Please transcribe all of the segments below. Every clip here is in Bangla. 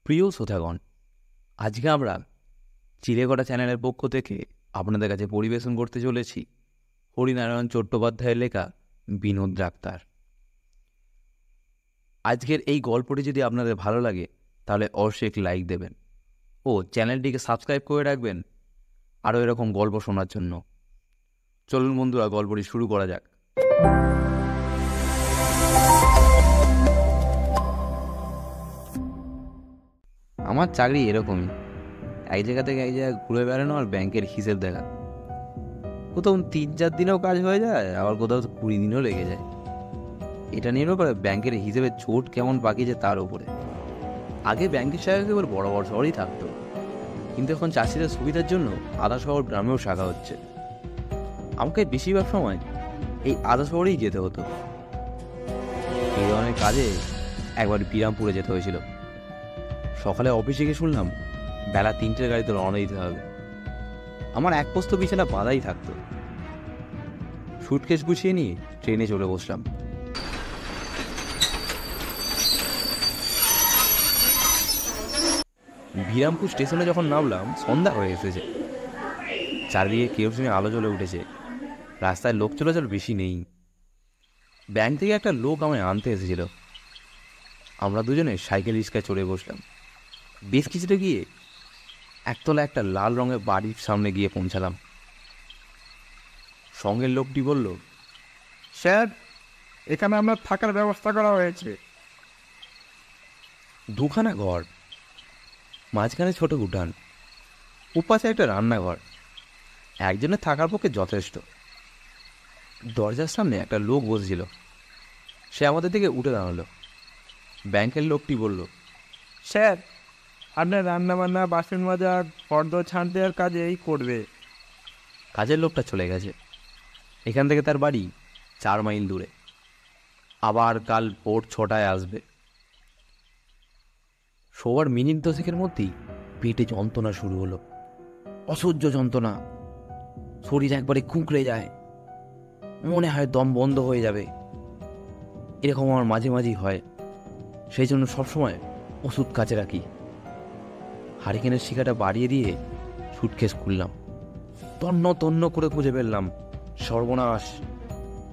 প্রিয় শ্রোতাগণ, আজকে আমরা চিলেকোঠা চ্যানেলের পক্ষ থেকে আপনাদের কাছে পরিবেশন করতে চলেছি হরিনারায়ণ চট্টোপাধ্যায়ের লেখা বিনোদ ডাক্তার। আজকের এই গল্পটি যদি আপনাদের ভালো লাগে তাহলে অবশ্যই একটি লাইক দেবেন ও চ্যানেলটিকে সাবস্ক্রাইব করে রাখবেন আরও এরকম গল্প শোনার জন্য। চলুন বন্ধুরা, গল্পটি শুরু করা যাক। আমার চাকরি এরকমই, এক জায়গা থেকে এক জায়গায় ঘুরে বেড়ানো আর ব্যাংকের হিসেব দেখা। কোথাও 3-4 দিনেও কাজ হয়ে যায়, আবার কোথাও 20 দিনও লেগে যায়। এটা নির্ভর করে ব্যাংকের হিসেবে চোট কেমন পাকিয়েছে তার উপরে। আগে ব্যাংকের শাখা কেবল বড় বড় শহরেই থাকতো, কিন্তু এখন চাষিদের সুবিধার জন্য আধা শহর গ্রামেও শাখা হচ্ছে। আমাকে বেশিরভাগ সময় এই আধা শহরেই যেতে হতো। এই ধরনের কাজে একবার বিরামপুরে যেতে হয়েছিল। সকালে অফিসে গিয়ে শুনলাম বেলা 3টের গাড়িতে রওনা দিতে হবে। আমার এক পোস্ত বিছানা বাঁধাই থাকতো। সুটকেস গুছিয়ে নিয়ে ট্রেনে চলে বসলাম। বিরামপুর স্টেশনে যখন নামলাম সন্ধ্যা হয়ে এসেছে। চারিদিকে কেরোসিনের আলো জ্বলে উঠেছে। রাস্তায় লোক চলাচল বেশি নেই। ব্যাংক থেকে একটা লোক আমায় আনতে এসেছিল। আমরা দুজনে সাইকেল রিক্সায় চড়ে বসলাম। বেশ কিছুটা গিয়ে একতলা একটা লাল রঙের বাড়ির সামনে গিয়ে পৌঁছালাম। সঙ্গের লোকটি বলল, স্যার, এখানে আপনার থাকার ব্যবস্থা করা হয়েছে। দুখানা ঘর, মাঝখানে ছোট উঠান, ওপাশে একটা রান্নাঘর। একজনের থাকার পক্ষে যথেষ্ট। দরজার সামনে একটা লোক বসেছিল। সে আমাদের দিকে উঠে দাঁড়ালো। ব্যাংকের লোকটি বলল, স্যার, আপনার রান্নাবান্না, বাসন মাজা, ফর্দ ছাঁট দেওয়ার কাজে এই করবে। কাজের লোকটা চলে গেছে। এখান থেকে তার বাড়ি 4 মাইল দূরে। আবার কাল ভোর 6টায় আসবে। শোবার মিনিট 10-এর মধ্যেই পেটে যন্ত্রণা শুরু হলো। অসহ্য যন্ত্রণা। শরীর একবারে কুঁকড়ে যায়, মনে হয় দম বন্ধ হয়ে যাবে। এরকম আমার মাঝে মাঝেই হয়। সেই জন্য সবসময় ওষুধ কাছে রাখি। হারিকেনের শিখাটা বাড়িয়ে দিয়ে সুটকেস খুললাম। তন্ন তন্ন করে খুঁজে ফেললাম। সর্বনাশ,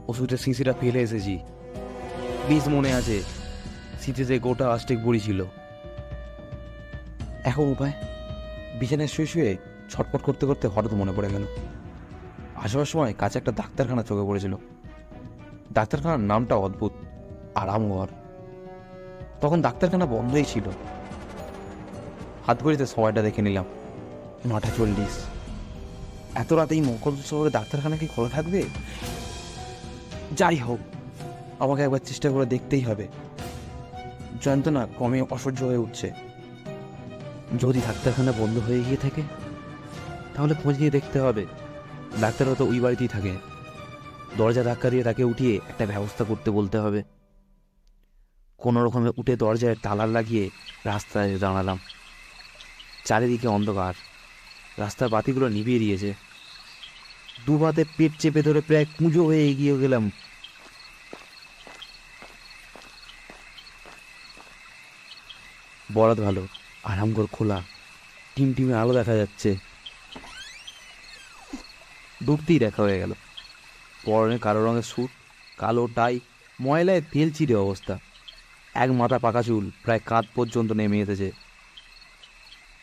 ওষুধের শিশিটা ফেলে এসেছি। বেশ মনে আছে, শীতেতে গোটা আস্টেক বড়ি ছিল। এখন উপায়? বিছানায় শুয়ে শুয়ে ছটফট করতে করতে হঠাৎ মনে পড়ে গেল আসবার সময় কাছে একটা ডাক্তারখানা চোখে পড়েছিল। ডাক্তারখানার নামটা অদ্ভুত, আরামঘর। তখন ডাক্তারখানা বন্ধই ছিল। হাত ঘড়িতে সময়টা দেখে নিলাম, 9:40। এত রাতেই মকরদুল শহরে ডাক্তারখানা কি খোলা থাকবে? যাই হোক, আমাকে একবার চেষ্টা করে দেখতেই হবে। যন্ত্রণা ক্রমে অসহ্য হয়ে উঠছে। যদি ডাক্তারখানা বন্ধ হয়ে গিয়ে থাকে তাহলে খোঁজ নিয়ে দেখতে হবে। ডাক্তার হয়তো ওই বাড়িতেই থাকে। দরজা ধাক্কা দিয়ে তাকে উঠিয়ে একটা ব্যবস্থা করতে বলতে হবে। কোনো রকমে উঠে দরজায় তালা লাগিয়ে রাস্তায় দাঁড়ালাম। চারিদিকে অন্ধকার। রাস্তার বাতিগুলো নিভিয়ে দিয়েছে। দুবাতে পেট চেপে ধরে প্রায় কুঁজো হয়ে এগিয়ে গেলাম। বরাত ভালো, আরামঘর খোলা, টিমটিমে আলো দেখা যাচ্ছে। ঢুকতেই দেখা হয়ে গেল। পরনে কালো রঙের স্যুট, কালো টাই, ময়লায় তেল চিরে অবস্থা। এক মাথা পাকা চুল প্রায় কাঁধ পর্যন্ত নেমে এসেছে।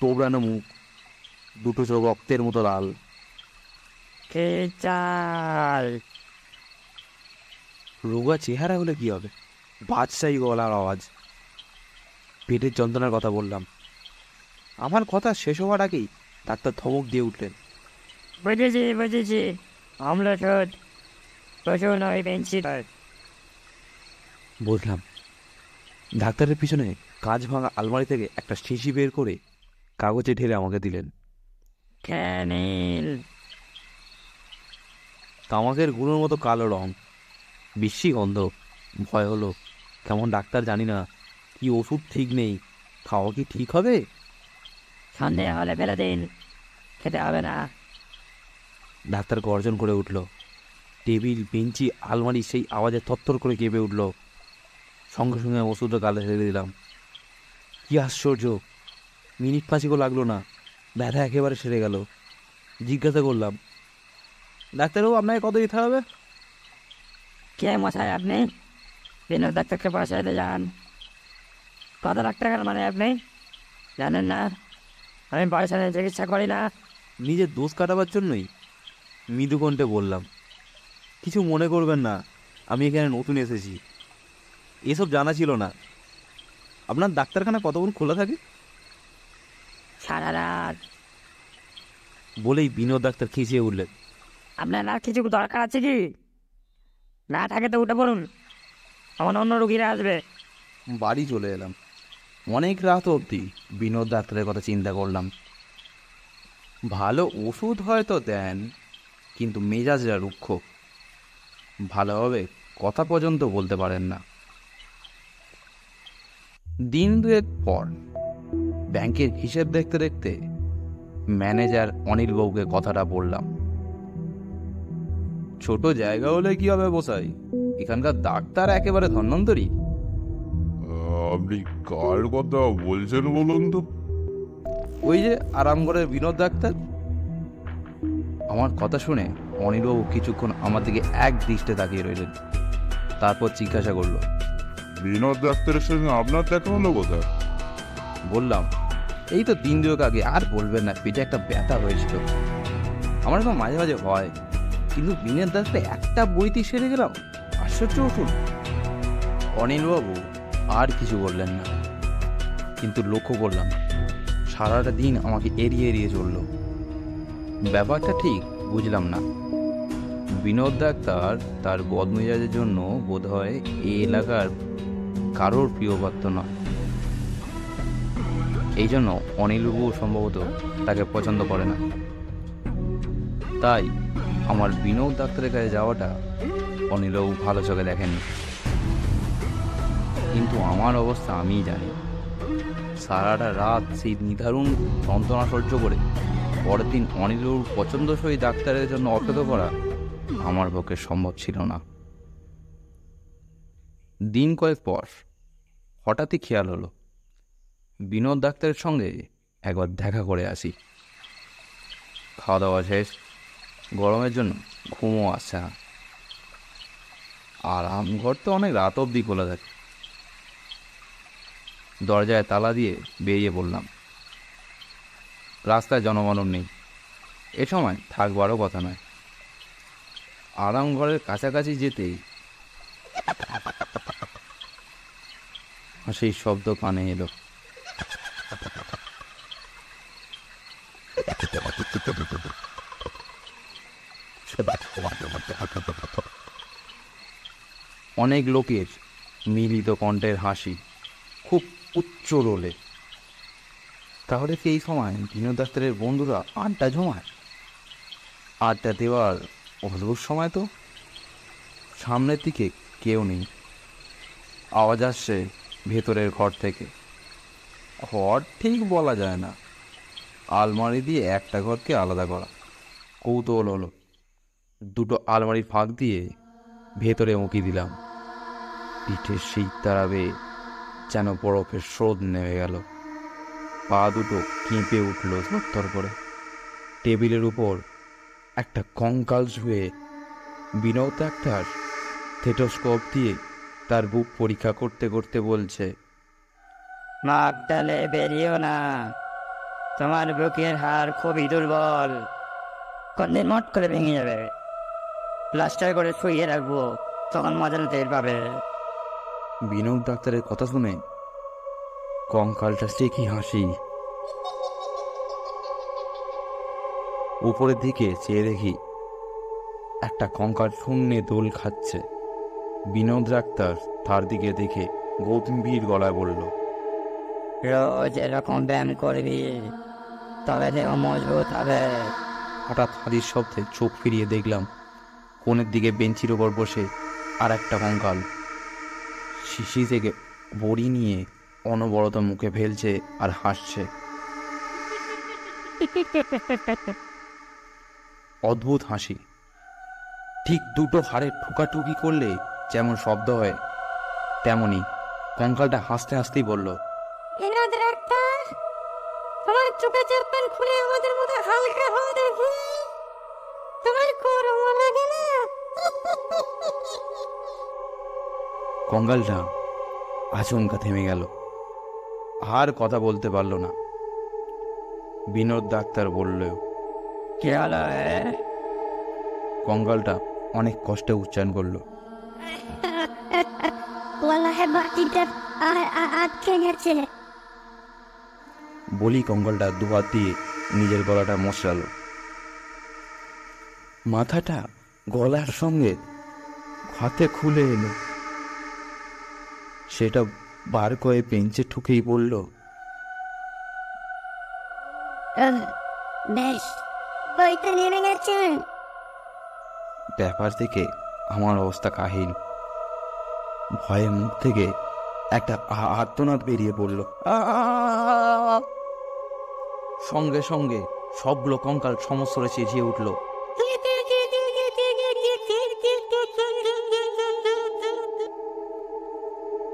তোবড়ানো মুখ, দুটো চোখ রক্তের মতো লাল। রোগা চেহারা হলে কি হবে? বাদশাহী গলার আওয়াজ। পেটের যন্ত্রণার কথা বললাম। আমার কথা শেষ হওয়ার আগেই ডাক্তার ধমক দিয়ে উঠলেন, বুঝেছি, আমরা সব প্রচুর নয় পেয়েছি। বুঝলাম। ডাক্তারের পিছনে কাঁচ ভাঙা আলমারি থেকে একটা শিশি বের করে কাগজে ঢেলে আমাকে দিলেন। ক্যানিল। তামাকের গুঁড়োর মতো কালো রং, বিশ্রী গন্ধ। ভয় হলো। কেমন ডাক্তার জানি না, কি ওষুধ ঠিক নেই, খাওয়া কি ঠিক হবে? সন্দেহ হলে ফেলে দিন, খেতে হবে না। ডাক্তার গর্জন করে উঠল। টেবিল, বেঞ্চি, আলমারি সেই আওয়াজে থরথর করে কেঁপে উঠল। সঙ্গে সঙ্গে ওষুধটা গালে ঢেলে দিলাম। কি আশ্চর্য, মিনিট পাঁচেকও লাগলো না, ব্যথা একেবারে সেরে গেল। জিজ্ঞাসা করলাম, ডাক্তারবাবু আপনাকে কত দিতে হবে? কে মশাই আপনি? বিনোদ ডাক্তারকে পয়সা দিতে যান। কত লাখ টাকার মানে আপনি জানেন না? আমি পয়সা নিয়ে চিকিৎসা করি না। নিজের দোষ কাটাবার জন্যই মৃদু কণ্ঠে বললাম, কিছু মনে করবেন না, আমি এখানে নতুন এসেছি, এসব জানা ছিল না। আপনার ডাক্তারখানা কতক্ষণ খোলা থাকে? সারা রাত। বলেই বিনোদ ডাক্তার খিঁচিয়ে উঠলেন। আপনার আর কিছু দরকার আছে কি? না থাকে তো উঠে পড়ুন, আমার অন্য রুগীরা আসবে। বাড়ি চলে এলাম। অনেক রাত অবধি বিনোদ ডাক্তারের কথা চিন্তা করলাম। ভালো ওষুধ হয়তো দেন, কিন্তু মেজাজরা রুক্ষ, ভালোভাবে কথা পর্যন্ত বলতে পারেন না। দিন দুয়েক পর ব্যাংকের হিসেব দেখতে দেখতে ম্যানেজার অনিলবাবুকে কথাটা বললাম। ছোট জায়গা হলে কি হবে বসাই, এখানকার ডাক্তার একেবারে ধন্বন্তরী। আপনি কার কথা বলছেন বলুন তো? ওই যে আরামগড়ের বিনোদ ডাক্তার। আমার কথা শুনে অনিলবাবু কিছুক্ষণ আমার দিকে এক দৃষ্টে তাকিয়ে রইলেন, তারপর জিজ্ঞাসা করলো, বিনোদ ডাক্তারের সঙ্গে আপনার দেখা হলো কোথায়? বললাম, এই তো দিন দুয়েক আগে। আর বলবেন না, পেটে একটা ব্যথা হয়েছিল। আমার তো মাঝে মাঝে হয়, কিন্তু বিনোদ ডাক্তার একটা বইতেই সেরে গেলাম। আশ্চর্য ওষুধ। অনিলবাবু আর কিছু বললেন না, কিন্তু লক্ষ্য করলাম সারাটা দিন আমাকে এড়িয়ে এড়িয়ে চলল। ব্যাপারটা ঠিক বুঝলাম না। বিনোদ ডাক্তার তার বদমেজাজের জন্য বোধহয় এই এলাকার কারোর প্রিয় পাত্র নয়। এই জন্য অনিলবাবু সম্ভবত তাকে পছন্দ করে না। তাই আমার বিনোদ ডাক্তারের কাছে যাওয়াটা অনিলবাবু ভালো চোখে দেখেননি। কিন্তু আমার অবস্থা আমিই জানি। সারাটা রাত সেই নিদারুণ যন্ত্রণা সহ্য করে পরের দিন অনিলবাবুর পছন্দসই ডাক্তারের জন্য অপেক্ষা করা আমার পক্ষে সম্ভব ছিল না। দিন কয়েক পর হঠাৎই খেয়াল হলো বিনোদ ডাক্তারের সঙ্গে একবার দেখা করে আসি। খাওয়া দাওয়া শেষ, গরমের জন্য ঘুমও আসছে না। আরামঘর তো অনেক রাত অবধি খোলা থাকে। দরজায় তালা দিয়ে বেরিয়ে পড়লাম। রাস্তায় জনমানব নেই, এ সময় থাকবারও কথা নয়। আরামঘরের কাছাকাছি যেতেই সেই শব্দ কানে এলো। অনেক লোকের মিলিত কণ্ঠের হাসি, খুব উচ্চ রোলে। তাহলে কি এই সময় বিনোদ ডাক্তারের বন্ধুরা আড্ডা জমায়? আড্ডা দেওয়ার অদ্ভুত সময় তো। সামনের দিকে কেউ নেই। আওয়াজ আসছে ভেতরের ঘর থেকে। ঘর ঠিক বলা যায় না, আলমারি দিয়ে একটা ঘরকে আলাদা করা। কৌতূহল হলো, দুটো আলমারির ফাঁক দিয়ে ভেতরে উঁকি দিলাম। পিঠের সেই তারাবে যেন বরফের স্রোত নেমে গেল। পা দুটো কেঁপে উঠল থরথর করে। টেবিলের উপর একটা কঙ্কাল শুয়ে বিনোদ ডাক্তার থেটোস্কোপ দিয়ে তার বুক পরীক্ষা করতে করতে বলছে, নাক ডালে বেরিয়েও না, তোমার বুকের হাড় খুবই দুর্বল, কোনদিন মট করে ভেঙে যাবে। প্লাস্টার করে শুয়ে রাখবো, তখন মজা টের পাবে। বিনোদ ডাক্তারের কথা শুনে কঙ্কালটা সে কি হাসি। উপরের দিকে চেয়ে দেখি একটা কঙ্কাল শূন্যে দোল খাচ্ছে। বিনোদ ডাক্তার তার দিকে দেখে গম্ভীর গলায় বলল, রোজ এরকম ব্যায়াম করবি, তবে দেহ মজবুত হবে। হঠাৎ হাদির শব্দে চোখ ফিরিয়ে দেখলাম কোণের দিকে বেঞ্চির ওপর বসে আর একটা কঙ্কাল শিশি থেকে বড়ি নিয়ে অনবরত মুখে ফেলছে আর হাসছে। অদ্ভুত হাসি, ঠিক দুটো হাড়ে ঠুকাঠুকি করলে যেমন শব্দ হয় তেমনি। কঙ্কালটা হাসতে হাসতেই বলল, বিনোদ ডাক্তার, চোখে চাপেন খুলে আমাদের মতো হালকা হয়ে দেখি, তোমার করমো লাগে না? কঙ্কালটা আচমকা থেমে গেল, আর কথা বলতে পারল না। বিনোদ ডাক্তার বলল, কি হলো? কঙ্কালটা অনেক কষ্টে উচ্চারণ করলো, গলায় বাটিটা আটকে গেছে। বলি কঙ্কালটা দুহাত দিয়ে নিজের গলাটা মশলালো। মাথাটা গলার সঙ্গে হাতে খুলে এলো, সেটা বার করে বেঞ্চে ঠুকেই বলল, বেশ, বইতে নেমে গেছে। ব্যাপার থেকে আমার অবস্থা কাহিল। ভয়ে মুখ থেকে একটা আর্তনাদ বেরিয়ে পড়ল। সঙ্গে সঙ্গে সবগুলো কঙ্কাল সমস্যরে চেঁচিয়ে উঠল।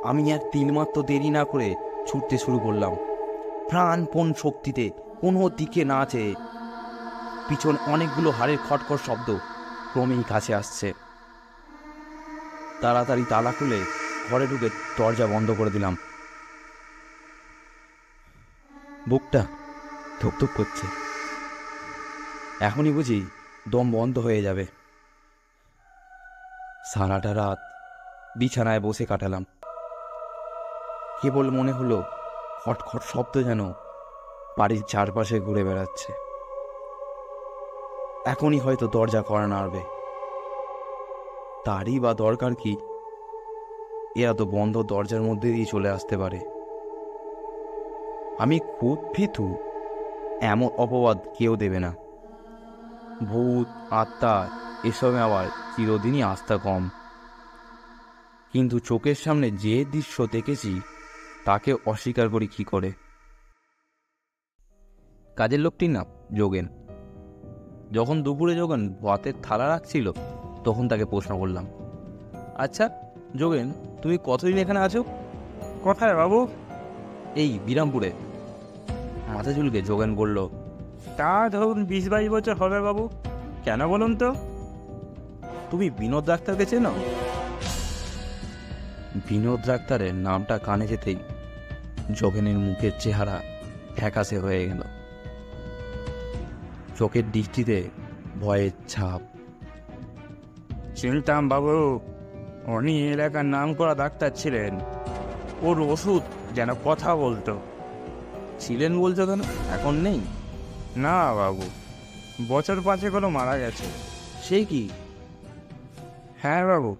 আমি আর তিলমাত্র দেরি না করে ছুটতে শুরু করলাম, প্রাণপণ শক্তিতে, কোনো দিকে না চেয়ে। পিছন অনেকগুলো হাড়ের খটখট শব্দ ক্রমেই কাছে আসছে। তাড়াতাড়ি তালা খুলে ঘরে ঢুকে দরজা বন্ধ করে দিলাম। বুকটা ধুকধুক করছে, এখনই বুঝি দম বন্ধ হয়ে যাবে। সারাটা রাত বিছানায় বসে কাটালাম। কেবল মনে হলো খটখট শব্দ যেন বাড়ির চারপাশে ঘুরে বেড়াচ্ছে। এখনই হয়তো দরজা করা নাড়বে, তারই বা দরকার কি? এরা তো বন্ধ দরজার মধ্যে দিয়ে চলে আসতে পারে। আমি খুব ভীতু, এমন অপবাদ কেউ দেবে না। ভূত আত্মা এসবে আবার চিরদিনই আস্থা কম। কিন্তু চোখের সামনে যে দৃশ্য দেখেছি তাকে অস্বীকার করি কি করে? কাজের লোকটির নাম যোগেন। যখন দুপুরে যোগেন ভাতের থালা রাখছিল তখন তাকে প্রশ্ন করলাম, আচ্ছা যোগেন, তুমি কতদিন এখানে আছো? কোথায় বাবু? এই বিরামপুরে। মাথা চুলকে যোগেন বলল, তা ধরুন 20-22 বছর হবে বাবু। কেন বলুন তো? তুমি বিনোদ ডাক্তারকে চেনো? বিনোদ ডাক্তারের নামটা কানে যেতেই যোগেনের মুখের চেহারা ফ্যাকাশে হয়ে গেল, চোখের দৃষ্টিতে ভয়ের ছাপ। চিনতাম বাবু, উনি এলাকার নাম করা ডাক্তার ছিলেন। ওর ওষুধ যেন কথা বলতো। ছিলেন বলছো কেন? এখন নেই? না বাবু, বছর 5 হলো মারা গেছে। সে কি? হ্যাঁ বাবু,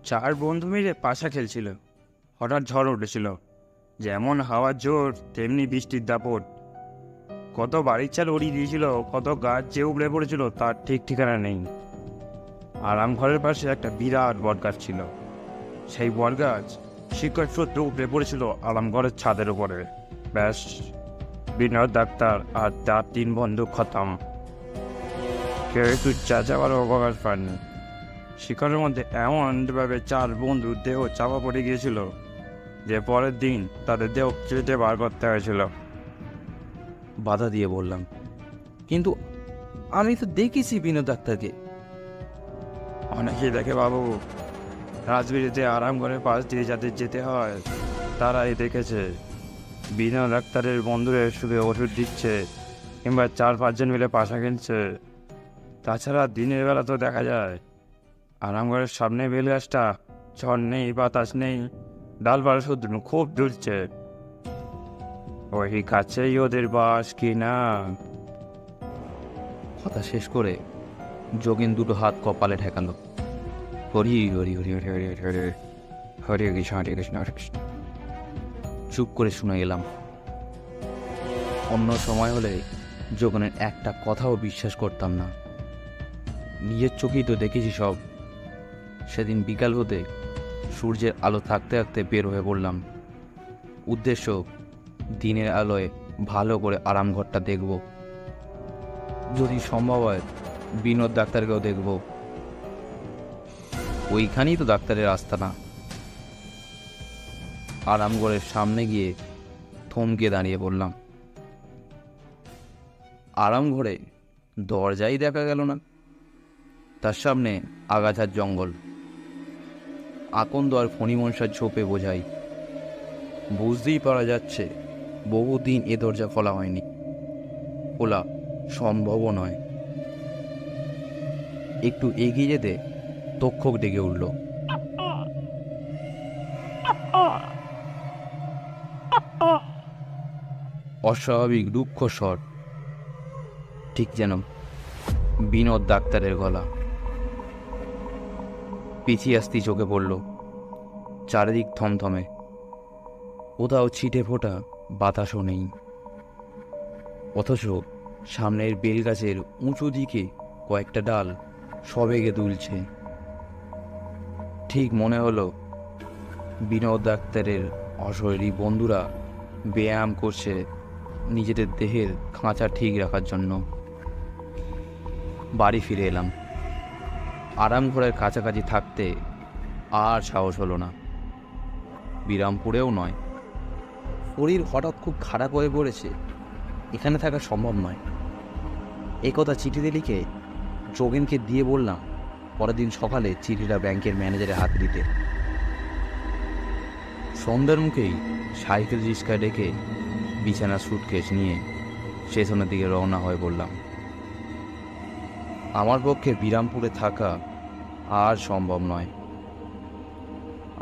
4 বন্ধু মিলে পাশা খেলছিল। হঠাৎ ঝড় উঠেছিল, যেমন হাওয়ার জোর তেমনি বৃষ্টির দাপট। কত বাড়ির চাল উড়িয়ে দিয়েছিল, কত গাছ যে উবড়ে পড়েছিল তার ঠিক ঠিকানা নেই। আরাম ঘরের পাশে একটা বিরাট বটগাছ ছিল। সেই বটগাছ শিকড় সূত্রে উপড়ে পড়েছিল আরাম ঘরের ছাদের উপরে। ব্যাস, বিনোদ ডাক্তার আর তার 3 বন্ধু খতম। কেউ একটু চাচাবার অবকাশ পায়নি। শিকড়ের মধ্যে এমনভাবে 4 বন্ধুর দেহ চাপা পড়ে গিয়েছিল যে পরের দিন তাদের দেহ কেটে বার করতে হয়েছিল। বাধা দিয়ে বললাম, কিন্তু আমি তো দেখেছি বিনোদ ডাক্তারকে। অনেকেই দেখে বাবু, রাজবিড়িতে আরাম করে পাশ দিয়ে যাদের যেতে হয় তারাই দেখেছে বিনোদ ডাক্তারের বন্ধুরা শুধু ওষুধ দিচ্ছে কিংবা 4-5 জন মিলে পাশা খেলছে। তাছাড়া দিনের বেলা তো দেখা যায় আরামঘরের সামনে বেল গাছটা, ঝড় নেই বাতাস নেই, ডালপালা শুধু খুব দুলছে। ওই কাছেই ওদের বাস কি না? কথা শেষ করে যোগেন দুটো হাত কপালে ঠেকালো। হরি হরি হরি হরি হরি হরি হরি হরে কৃষ্ণ হরে কৃষ্ণ হরে কৃষ্ণ। চুপ করে শুনে গেলাম। অন্য সময় হলে যোগেনের একটা কথাও বিশ্বাস করতাম না। নিজের চোখেই তো দেখেছি সব। সেদিন বিকাল হতে সূর্যের আলো থাকতে থাকতে বের হয়ে পড়লাম। উদ্দেশ্য দিনের আলোয় ভালো করে আরামঘরটা দেখব, যদি সম্ভব হয় বিনোদ ডাক্তারকেও দেখব। ওইখানেই তো ডাক্তারের আস্তানা। আরামঘরের সামনে গিয়ে থমকে দাঁড়িয়ে পড়লাম। আরাম ঘরে দরজাই দেখা গেল না। তার সামনে আগাছার জঙ্গল, আকন্দ আর ফণিমনসার ঝোপে বোঝাই। বুঝতেই পারা যাচ্ছে বহুদিন এ দরজা খোলা হয়নি, খোলা সম্ভবও নয়। একটু এগিয়ে যেতে তক্ষক ডেকে উঠল। অস্বাভাবিক রুক্ষ স্বর, ঠিক যেন বিনোদ ডাক্তারের গলা। পিছিয়ে আসতেই চোখে পড়ল চারিদিক থমথমে, কোথাও ছিটে ফোটা বাতাসও নেই। অথচ সামনের বেলগাছের উঁচু দিকে কয়েকটা ডাল সবেগে দুলছে। ঠিক মনে হলো বিনোদ ডাক্তারের অশরীরী বন্ধুরা ব্যায়াম করছে নিজেদের দেহের খাঁচা ঠিক রাখার জন্য। বাড়ি ফিরে এলাম। আরাম ঘরের কাছাকাছি থাকতে আর সাহস হলো না, বিরামপুরেও নয়। শরীর হঠাৎ খুব খারাপ হয়ে পড়েছে, এখানে থাকা সম্ভব নয়। একথা চিঠিতে লিখে যোগেনকে দিয়ে বললাম পরের দিন সকালে চিঠিটা ব্যাংকের ম্যানেজারের হাতে দিতে। সন্ধ্যার মুখেই সাইকেল রিক্সা ডেকে বিছানার সুটকেস নিয়ে স্টেশনের দিকে রওনা হয়ে পড়লাম। আমার পক্ষে বিরামপুরে থাকা আর সম্ভব নয়।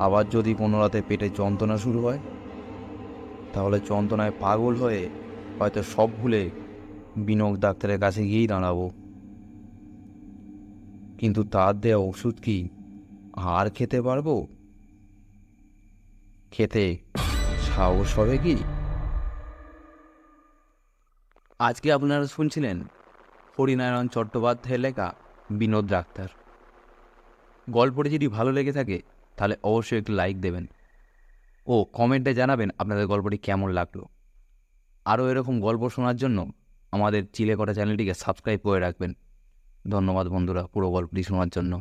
আবার যদি কোনো রাতে পেটে যন্ত্রণা শুরু হয়, তাহলে যন্ত্রণায় পাগল হয়ে হয়তো সব ভুলে বিনোদ ডাক্তারের কাছে গিয়েই দাঁড়াবো। কিন্তু তার দেওয়া ওষুধ কি আর খেতে পারবো? খেতে সাহস হবে কি? আজকে আপনারা শুনছিলেন হরিনারায়ণ চট্টোপাধ্যায়ের লেখা বিনোদ ডাক্তার। গল্পটি যদি ভালো লেগে থাকে তাহলে অবশ্যই একটু লাইক দেবেন ও কমেন্টে জানাবেন আপনাদের গল্পটি কেমন লাগলো। আরও এরকম গল্প শোনার জন্য আমাদের চিলেকোঠা চ্যানেলটিকে সাবস্ক্রাইব করে রাখবেন। ধন্যবাদ বন্ধুরা পুরো গল্পটি শোনার জন্য।